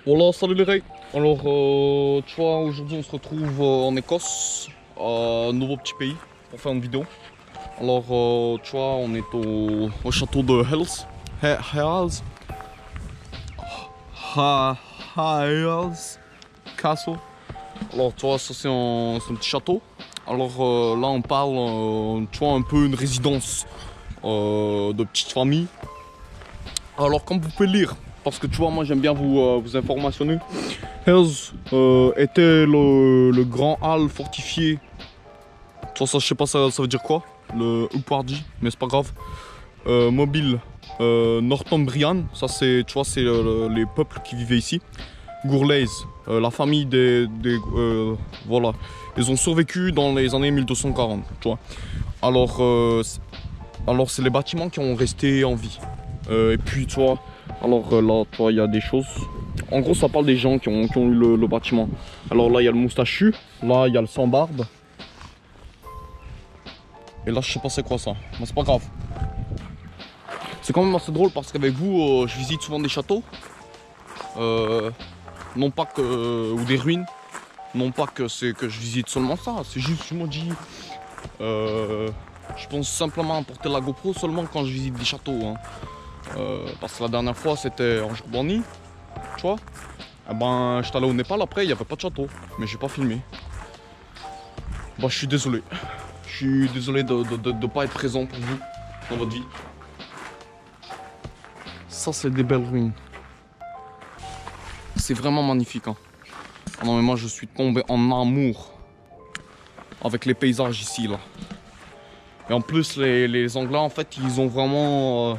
Voilà, salut les Ray. Alors, tu vois, aujourd'hui on se retrouve en Écosse, un nouveau petit pays, pour faire une vidéo. Alors, tu vois, on est au château de Hells. Hells. Hells Castle. Alors, tu vois, ça c'est un petit château. Alors là, on parle, tu vois, un peu une résidence de petite famille. Alors, comme vous pouvez lire, parce que tu vois, moi j'aime bien vous informationner. Hells était le grand hall fortifié. Ça, je sais pas, ça veut dire quoi, le Upardi, mais c'est pas grave. Mobile Northumbrian, ça c'est, tu vois, c'est les peuples qui vivaient ici. Gourlays, la famille voilà, ils ont survécu dans les années 1240, tu vois. Alors, c'est les bâtiments qui ont resté en vie. Et puis, tu vois, alors là, tu vois, il y a des choses. En gros, ça parle des gens qui ont eu le bâtiment. Alors là, il y a le moustachu, là, il y a le sans barbe. Et là, je sais pas c'est quoi ça, mais c'est pas grave. C'est quand même assez drôle parce qu'avec vous, je visite souvent des châteaux. Non pas que... ou des ruines. Non pas que c'est que je visite seulement ça, c'est juste, je me dis... je pense simplement porter la GoPro seulement quand je visite des châteaux. Hein. Parce que la dernière fois, c'était en Jordanie, tu vois. Eh ben, j'étais allé au Népal après, il n'y avait pas de château, mais j'ai pas filmé. Bah, je suis désolé. Je suis désolé de ne pas être présent pour vous dans votre vie. Ça, c'est des belles ruines. C'est vraiment magnifique. Hein. Ah non, mais moi, je suis tombé en amour avec les paysages ici, là. Et en plus, les Anglais, en fait, ils ont vraiment...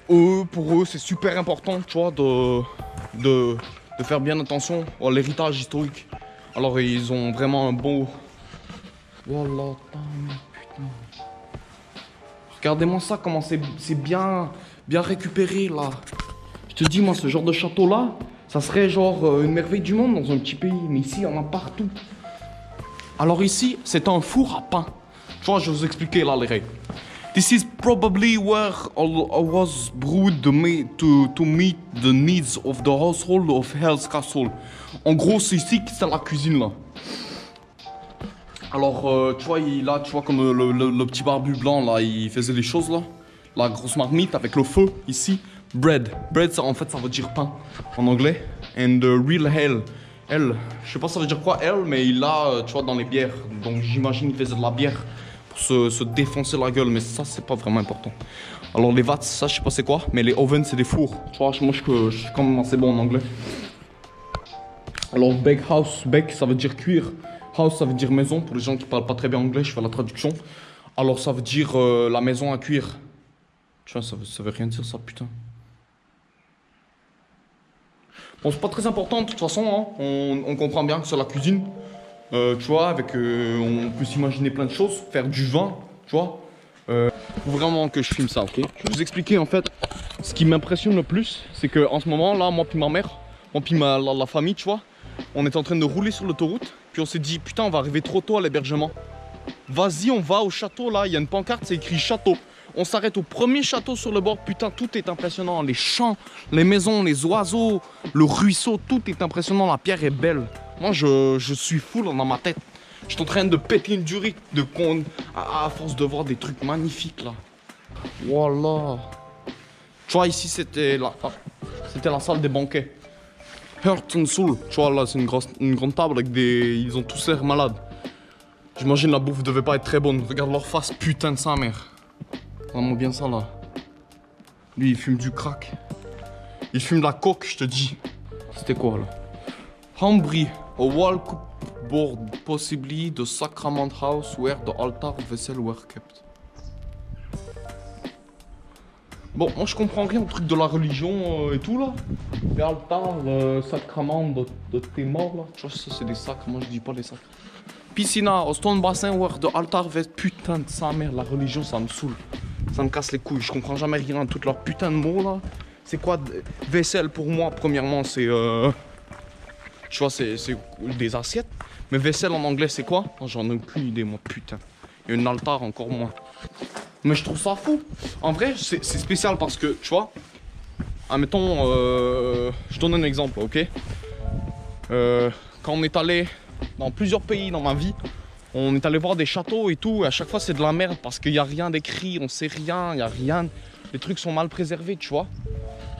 pour eux, c'est super important, tu vois, de faire bien attention à l'héritage historique. Alors, ils ont vraiment un beau... Voilà, putain. Regardez-moi ça, comment c'est bien récupéré, là. Je te dis, moi, ce genre de château-là, ça serait genre une merveille du monde dans un petit pays. Mais ici, il y en a partout. Alors ici, c'est un four à pain. Tu vois, je vais vous expliquer là les règles. This is probably where I was brewed to meet the needs of the household of Hell's Castle. En gros, c'est ici que c'est la cuisine là. Alors, tu vois, là, tu vois comme le petit barbu blanc là, il faisait les choses là. La grosse marmite avec le feu ici. Bread. Bread, ça, en fait, ça veut dire pain en anglais. And the real hell. Elle, je sais pas ça veut dire quoi elle, mais il a, tu vois, dans les bières. Donc j'imagine qu'il faisait de la bière pour se défoncer la gueule, mais ça c'est pas vraiment important. Alors les vats, ça je sais pas c'est quoi, mais les ovens c'est des fours. Tu vois, moi je suis quand même assez bon en anglais. Alors bake house, bake ça veut dire cuire. House ça veut dire maison, pour les gens qui parlent pas très bien anglais, je fais la traduction. Alors ça veut dire la maison à cuire. Tu vois, ça veut rien dire ça, putain. Bon, c'est pas très important de toute façon, hein. On comprend bien que c'est la cuisine. Tu vois, avec, on peut s'imaginer plein de choses, faire du vin, tu vois. Faut vraiment que je filme ça, ok? Je vais vous expliquer en fait, ce qui m'impressionne le plus, c'est que en ce moment là, moi puis ma mère, moi puis la famille, tu vois, on est en train de rouler sur l'autoroute, puis on s'est dit, putain, on va arriver trop tôt à l'hébergement. Vas-y, on va au château là, il y a une pancarte, c'est écrit château. On s'arrête au premier château sur le bord, putain, tout est impressionnant. Les champs, les maisons, les oiseaux, le ruisseau, tout est impressionnant, la pierre est belle. Moi, je suis full dans ma tête. Je suis en train de péter une durite à force de voir des trucs magnifiques, là. Voilà. Tu vois, ici, c'était la salle des banquets. Heart and Soul, tu vois, là, c'est une grande table avec des... Ils ont tous l'air malades. J'imagine la bouffe devait pas être très bonne. Regarde leur face, putain de sa mère. Vraiment bien ça là. Lui il fume du crack. Il fume de la coke, je te dis. C'était quoi là? Hambry, a wall board possibly the sacrament house where the altar vessels were kept. Bon, moi je comprends rien au truc de la religion et tout là. Les altars, le sacrement de tes morts là. Tu vois, ça c'est des sacres, moi je dis pas les sacres. Piscina, au stone bassin where the altar vessels. Putain de sa mère, la religion ça me saoule. Ça me casse les couilles, je comprends jamais rien de toutes leurs putains de mots là. C'est quoi vaisselle pour moi? Premièrement, c'est. Tu vois, c'est des assiettes. Mais vaisselle en anglais, c'est quoi? J'en ai aucune idée, moi, putain. Et un altar, encore moins. Mais je trouve ça fou. En vrai, c'est spécial parce que, tu vois, admettons, je Je donne un exemple, ok. Quand on est allé dans plusieurs pays dans ma vie, on est allé voir des châteaux et tout, et à chaque fois c'est de la merde parce qu'il n'y a rien d'écrit, on sait rien, il n'y a rien. Les trucs sont mal préservés, tu vois.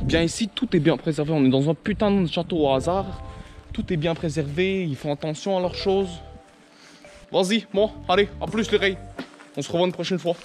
Bien ici, tout est bien préservé. On est dans un putain de château au hasard. Tout est bien préservé, ils font attention à leurs choses. Vas-y, bon, allez, à plus les rails. On se revoit une prochaine fois.